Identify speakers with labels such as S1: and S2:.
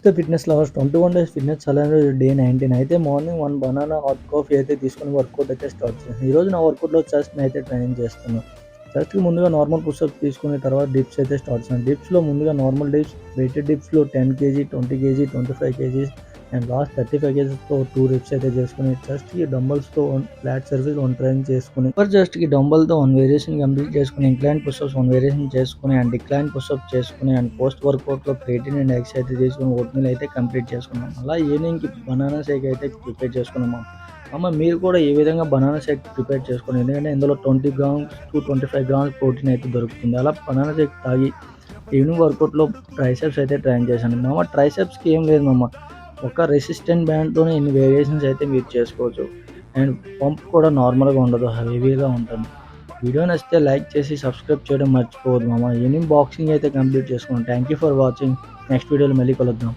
S1: అయితే fitness lovers 21 days fitness challenge day 19 అయితే morning 1 banana, hot coffee అయితే తీసుకొని వర్కౌట్ అయితే స్టార్ట్ చేశాను. ఈరోజు నా వర్కౌట్‌లో చెస్ట్‌ని అయితే ట్రైనింగ్ చేస్తున్నా. చెస్ట్‌కి ముందుగా నార్మల్ పుషప్స్ తీసుకుని తర్వాత డిప్స్ అయితే స్టార్ట్ చేశాను. డిప్స్‌లో ముందుగా నార్మల్ డిప్స్, వెయిటెడ్ డిప్స్‌లో 10 kg, 20 kg, 25 kgs and last 35 కేజీస్‌తో 2 రిప్స్ అయితే చేసుకొని చెస్ట్‌కి డంబెల్స్‌తో ఫ్లాట్ సర్ఫేస్ 1 ట్రైన్ చేసుకొని అప్పర్ చెస్ట్‌కి డంబెల్‌తో 1 వేరియేషన్ కంప్లీట్ చేసుకొని ఇంక్లైన్ పుషప్స్ 1 వేరియేషన్ చేసుకొని అండ్ డిక్లైన్ పుషప్స్ చేసుకొని అండ్ పోస్ట్ వర్కౌట్‌లో క్రియేటిన్ అండ్ ఎగ్స్ అయితే తీసుకొని ఓట్ మీల్ అయితే కంప్లీట్ చేసుకున్నాం. అలా ఈవినింగ్‌కి బనానా షేక్ అయితే ప్రిపేర్ చేసుకున్నాం. మీరు కూడా ఏ విధంగా బనానా షేక్ ప్రిపేర్ చేసుకోండి. ఎందుకంటే ఇందులో 20 గ్రామ్స్ టు 25 గ్రామ్స్ ప్రోటీన్ అయితే దొరుకుతుంది. అలా బనానా షేక్ తాగి ఈవినింగ్ వర్కౌట్‌లో ట్రైసెప్స్ అయితే ట్రైన్ చేశాను. ట్రైసెప్స్‌కి ఏం లేదు ఒక రెసిస్టెంట్ బ్యాండ్‌తోనే ఇన్ని వేరియేషన్స్ అయితే మీరు చేసుకోవచ్చు. అండ్ పంప్ కూడా నార్మల్‌గా ఉండదు. హెవీగా ఉంటుంది. వీడియో నచ్చితే లైక్ చేసి సబ్స్క్రైబ్ చేయడం మర్చిపోవద్దు ఈవినింగ్ బాక్సింగ్ అయితే కంప్లీట్ చేసుకున్నాను. Thank you for watching. Next వీడియోలో మళ్ళీ కలుద్దాం.